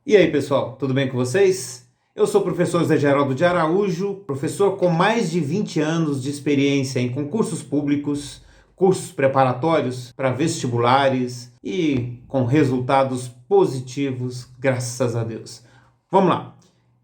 E aí, pessoal, tudo bem com vocês? Eu sou o professor Zé Geraldo de Araújo, professor com mais de 20 anos de experiência em concursos públicos, cursos preparatórios para vestibulares e com resultados positivos, graças a Deus. Vamos lá.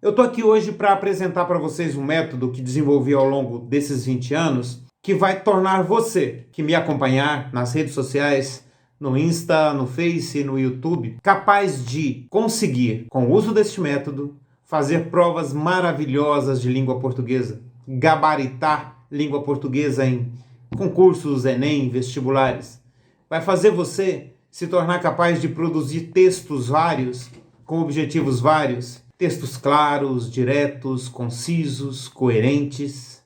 Eu estou aqui hoje para apresentar para vocês um método que desenvolvi ao longo desses 20 anos que vai tornar você, que me acompanhar nas redes sociais, no Insta, no Face, no YouTube, capaz de conseguir, com o uso deste método, fazer provas maravilhosas de língua portuguesa, gabaritar língua portuguesa em concursos, Enem, vestibulares. Vai fazer você se tornar capaz de produzir textos vários, com objetivos vários, textos claros, diretos, concisos, coerentes.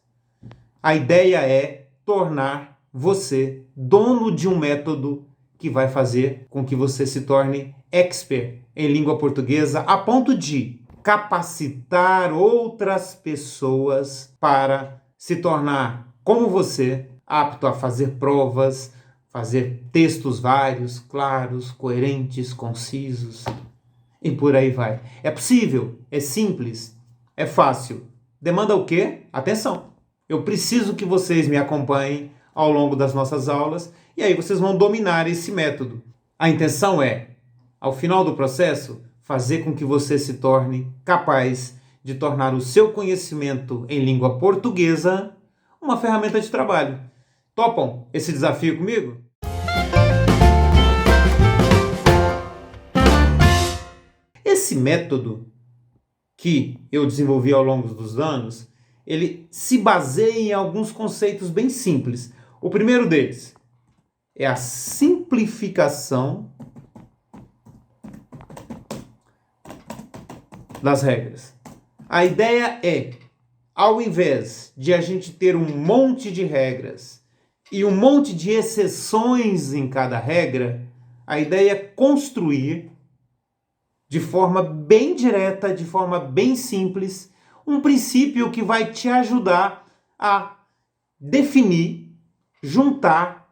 A ideia é tornar você dono de um método que vai fazer com que você se torne expert em língua portuguesa a ponto de capacitar outras pessoas para se tornar, como você, apto a fazer provas, fazer textos vários, claros, coerentes, concisos e por aí vai. É possível, é simples, é fácil. Demanda o quê? Atenção! Eu preciso que vocês me acompanhem ao longo das nossas aulas e aí vocês vão dominar esse método. A intenção é, ao final do processo, fazer com que você se torne capaz de tornar o seu conhecimento em língua portuguesa uma ferramenta de trabalho. Topam esse desafio comigo? Esse método que eu desenvolvi ao longo dos anos, ele se baseia em alguns conceitos bem simples. O primeiro deles é a simplificação das regras. A ideia é, ao invés de a gente ter um monte de regras e um monte de exceções em cada regra, a ideia é construir de forma bem direta, de forma bem simples, um princípio que vai te ajudar a definir, juntar,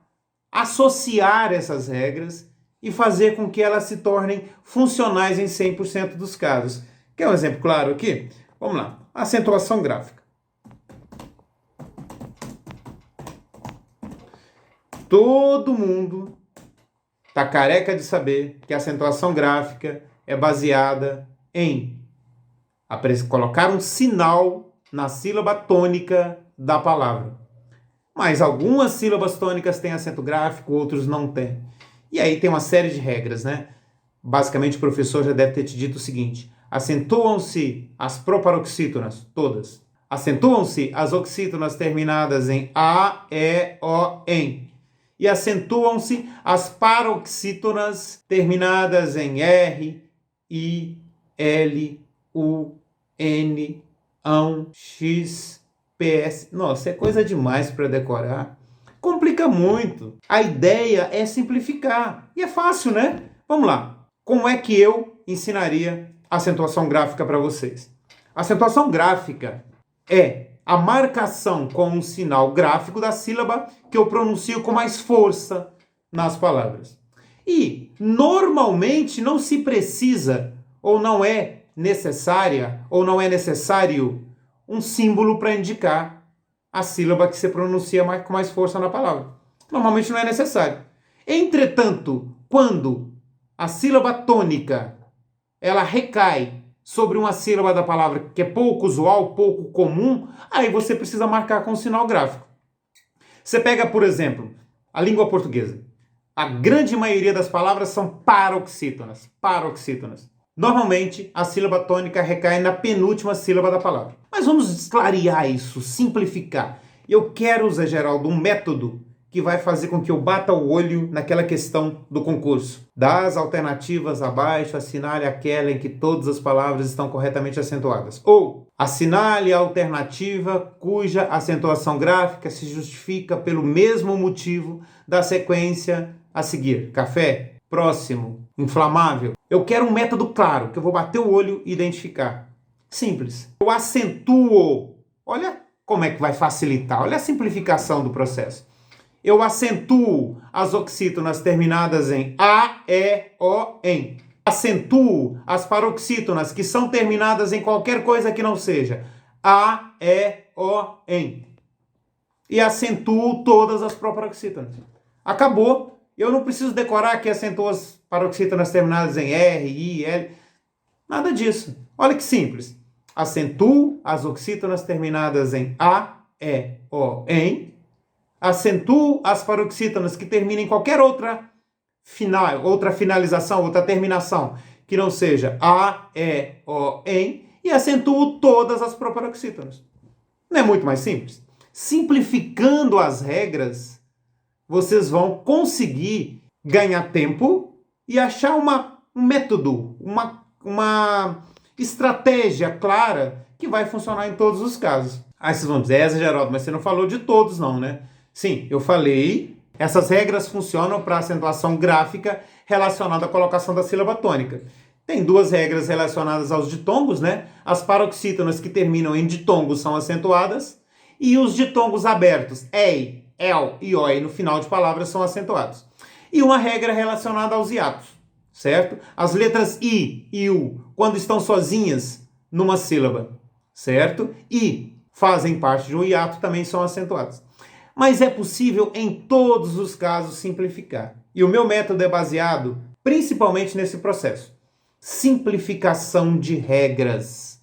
associar essas regras e fazer com que elas se tornem funcionais em 100% dos casos. Quer um exemplo claro aqui? Vamos lá. Acentuação gráfica. Todo mundo está careca de saber que a acentuação gráfica é baseada em colocar um sinal na sílaba tônica da palavra. Mas algumas sílabas tônicas têm acento gráfico, outros não têm. E aí tem uma série de regras, né? Basicamente o professor já deve ter te dito o seguinte: acentuam-se as proparoxítonas, todas. Acentuam-se as oxítonas terminadas em A, E, O, EM. E acentuam-se as paroxítonas terminadas em R, I, L, U, N, ão, X, PS. Nossa, é coisa demais para decorar. Complica muito. A ideia é simplificar. E é fácil, né? Vamos lá. Como é que eu ensinaria acentuação gráfica para vocês? A acentuação gráfica é a marcação com um sinal gráfico da sílaba que eu pronuncio com mais força nas palavras. E, normalmente, não se precisa, ou não é necessária, ou não é necessário um símbolo para indicar a sílaba que você pronuncia com mais força na palavra. Normalmente não é necessário. Entretanto, quando a sílaba tônica ela recai sobre uma sílaba da palavra que é pouco usual, pouco comum, aí você precisa marcar com um sinal gráfico. Você pega, por exemplo, a língua portuguesa. A grande maioria das palavras são paroxítonas. Paroxítonas. Normalmente, a sílaba tônica recai na penúltima sílaba da palavra. Mas vamos clarear isso, simplificar. Eu quero, Zé Geraldo, um método que vai fazer com que eu bata o olho naquela questão do concurso. Das alternativas abaixo, assinale aquela em que todas as palavras estão corretamente acentuadas. Ou, assinale a alternativa cuja acentuação gráfica se justifica pelo mesmo motivo da sequência a seguir. Café, próximo, inflamável. Eu quero um método claro, que eu vou bater o olho e identificar. Simples. Eu acentuo. Olha como é que vai facilitar. Olha a simplificação do processo. Eu acentuo as oxítonas terminadas em A, E, O, EM. Acentuo as paroxítonas que são terminadas em qualquer coisa que não seja a, e, o, em. E acentuo todas as proparoxítonas. Acabou. Eu não preciso decorar que acentuo as paroxítonas terminadas em R, I, L. Nada disso. Olha que simples. Acentuo as oxítonas terminadas em a, e, o, em. Acentuo as paroxítonas que terminem em qualquer outra finalização, outra terminação, que não seja a, e, o, em. E acentuo todas as proparoxítonas. Não é muito mais simples? Simplificando as regras, vocês vão conseguir ganhar tempo e achar um método, uma estratégia clara que vai funcionar em todos os casos. Aí vocês vão dizer, Geraldo, mas você não falou de todos não, né? Sim, eu falei. Essas regras funcionam para acentuação gráfica relacionada à colocação da sílaba tônica. Tem duas regras relacionadas aos ditongos, né? As paroxítonas que terminam em ditongos são acentuadas e os ditongos abertos, ei, el e oi, no final de palavras são acentuados. E uma regra relacionada aos hiatos, certo? As letras i e u, quando estão sozinhas numa sílaba, certo? E fazem parte de um hiato, também são acentuadas. Mas é possível, em todos os casos, simplificar. E o meu método é baseado principalmente nesse processo. Simplificação de regras.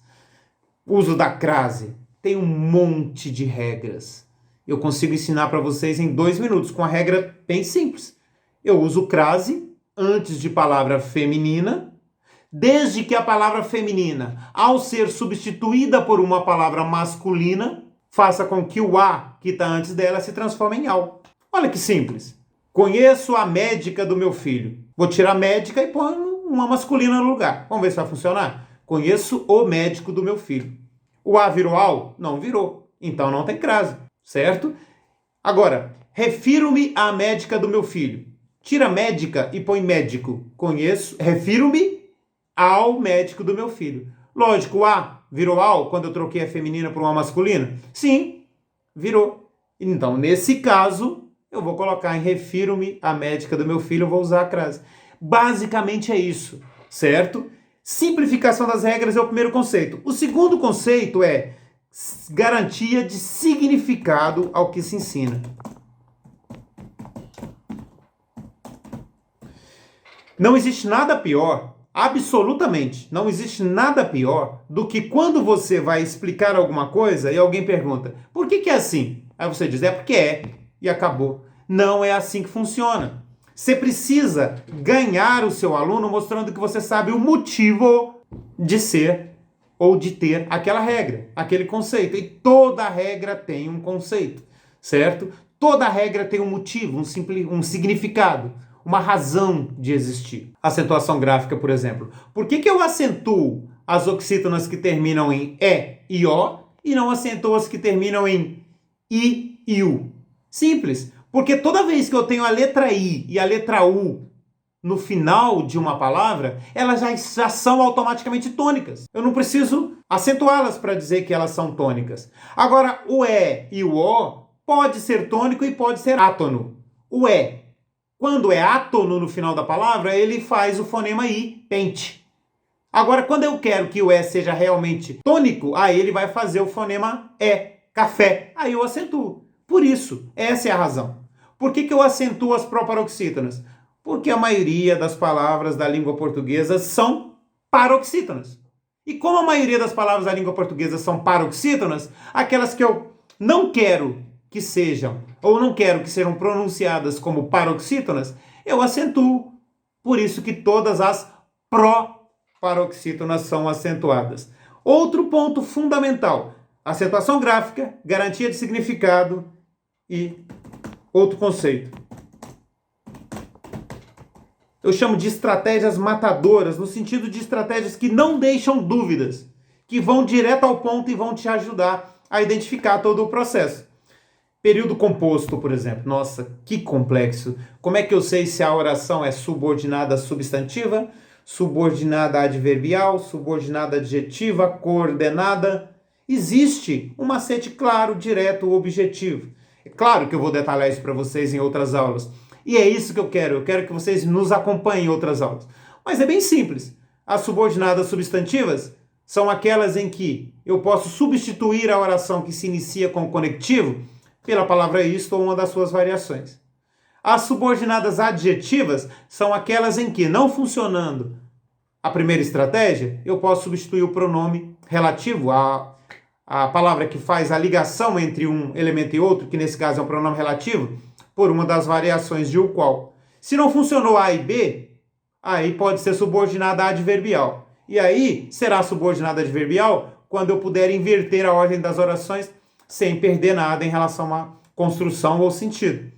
Uso da crase. Tem um monte de regras. Eu consigo ensinar para vocês em 2 minutos, com a regra bem simples. Eu uso crase antes de palavra feminina, desde que a palavra feminina, ao ser substituída por uma palavra masculina, faça com que o A, que está antes dela, se transforme em AU. Olha que simples. Conheço a médica do meu filho. Vou tirar médica e pôr uma masculina no lugar. Vamos ver se vai funcionar? Conheço o médico do meu filho. O A virou AU? Não virou. Então não tem crase, certo? Agora, refiro-me à médica do meu filho. Tira médica e põe médico. Refiro-me ao médico do meu filho. Lógico, o A virou AU quando eu troquei a feminina por uma masculina? Sim, virou. Então, nesse caso, eu vou colocar em refiro-me à médica do meu filho, eu vou usar a crase. Basicamente é isso, certo? Simplificação das regras é o primeiro conceito. O segundo conceito é garantia de significado ao que se ensina. Não existe nada pior, absolutamente, não existe nada pior do que quando você vai explicar alguma coisa e alguém pergunta, por que é assim? Aí você diz, é porque é, e acabou. Não é assim que funciona. Você precisa ganhar o seu aluno mostrando que você sabe o motivo de ser ou de ter aquela regra, aquele conceito. E toda regra tem um conceito, certo? Toda regra tem um motivo, um significado, uma razão de existir. Acentuação gráfica, por exemplo. Por que eu acentuo as oxítonas que terminam em E e O e não acentuo as que terminam em I e U? Simples. Porque toda vez que eu tenho a letra I e a letra U no final de uma palavra, elas já são automaticamente tônicas. Eu não preciso acentuá-las para dizer que elas são tônicas. Agora, o E e o O pode ser tônico e pode ser átono. O E, quando é átono no final da palavra, ele faz o fonema I, pente. Agora, quando eu quero que o E seja realmente tônico, aí ele vai fazer o fonema E, café. Aí eu acentuo. Por isso, essa é a razão. Por que eu acentuo as proparoxítonas? Porque a maioria das palavras da língua portuguesa são paroxítonas. E como a maioria das palavras da língua portuguesa são paroxítonas, aquelas que eu não quero que sejam, ou não quero que sejam pronunciadas como paroxítonas, eu acentuo. Por isso que todas as proparoxítonas são acentuadas. Outro ponto fundamental, acentuação gráfica, garantia de significado e outro conceito. Eu chamo de estratégias matadoras, no sentido de estratégias que não deixam dúvidas, que vão direto ao ponto e vão te ajudar a identificar todo o processo. Período composto, por exemplo. Nossa, que complexo. Como é que eu sei se a oração é subordinada substantiva, subordinada adverbial, subordinada adjetiva, coordenada? Existe um macete claro, direto, objetivo. É claro que eu vou detalhar isso para vocês em outras aulas. E é isso que eu quero que vocês nos acompanhem em outras aulas. Mas é bem simples. As subordinadas substantivas são aquelas em que eu posso substituir a oração que se inicia com o conectivo pela palavra isto ou uma das suas variações. As subordinadas adjetivas são aquelas em que, não funcionando a primeira estratégia, eu posso substituir o pronome relativo, a palavra que faz a ligação entre um elemento e outro, que nesse caso é um pronome relativo, por uma das variações de o qual. Se não funcionou A e B, aí pode ser subordinada adverbial. E aí será subordinada adverbial quando eu puder inverter a ordem das orações sem perder nada em relação à construção ou sentido.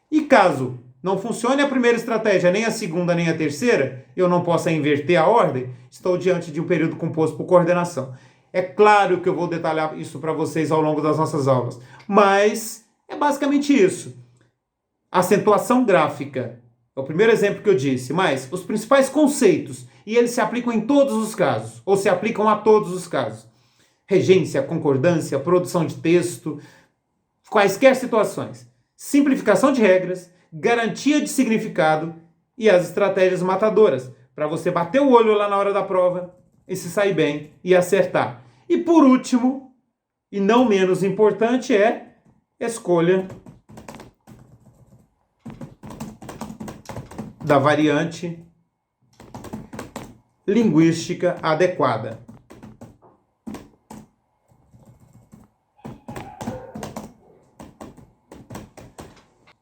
E caso não funcione a primeira estratégia, nem a segunda, nem a terceira, eu não possa inverter a ordem, estou diante de um período composto por coordenação. É claro que eu vou detalhar isso para vocês ao longo das nossas aulas, mas é basicamente isso. Acentuação gráfica é o primeiro exemplo que eu disse, mas os principais conceitos, e eles se aplicam em todos os casos, ou se aplicam a todos os casos. Regência, concordância, produção de texto, quaisquer situações. Simplificação de regras, garantia de significado e as estratégias matadoras, para você bater o olho lá na hora da prova e se sair bem e acertar. E por último, e não menos importante, é escolha da variante linguística adequada.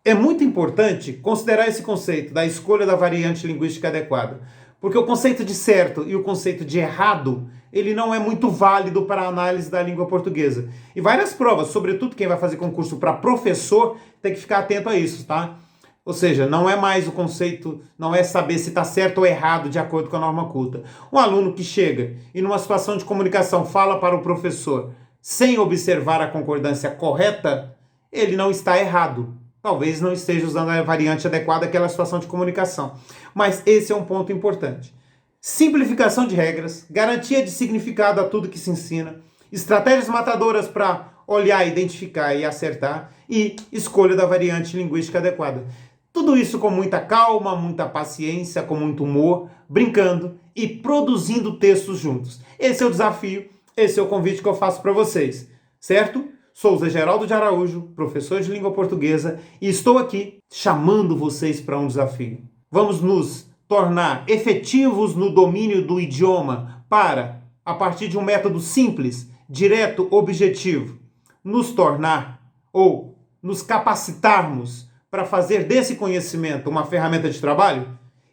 É muito importante considerar esse conceito da escolha da variante linguística adequada, porque o conceito de certo e o conceito de errado, ele não é muito válido para a análise da língua portuguesa. E várias provas, sobretudo quem vai fazer concurso para professor, tem que ficar atento a isso, tá? Ou seja, não é mais o conceito, não é saber se está certo ou errado de acordo com a norma culta. Um aluno que chega e numa situação de comunicação fala para o professor sem observar a concordância correta, ele não está errado. Talvez não esteja usando a variante adequada àquela situação de comunicação. Mas esse é um ponto importante. Simplificação de regras, garantia de significado a tudo que se ensina, estratégias matadoras para olhar, identificar e acertar e escolha da variante linguística adequada. Tudo isso com muita calma, muita paciência, com muito humor, brincando e produzindo textos juntos. Esse é o desafio, esse é o convite que eu faço para vocês, certo? Sou Zé Geraldo de Araújo, professor de língua portuguesa, e estou aqui chamando vocês para um desafio. Vamos nos tornar efetivos no domínio do idioma para, a partir de um método simples, direto, objetivo, nos tornar ou nos capacitarmos para fazer desse conhecimento uma ferramenta de trabalho?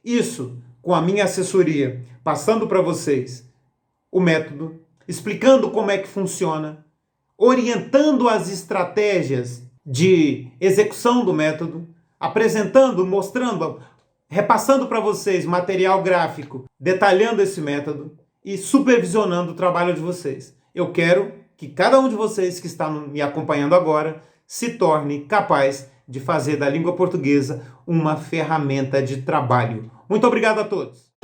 Isso com a minha assessoria, passando para vocês o método, explicando como é que funciona, orientando as estratégias de execução do método, apresentando, mostrando, repassando para vocês material gráfico, detalhando esse método e supervisionando o trabalho de vocês. Eu quero que cada um de vocês que está me acompanhando agora se torne capaz de fazer da língua portuguesa uma ferramenta de trabalho. Muito obrigado a todos!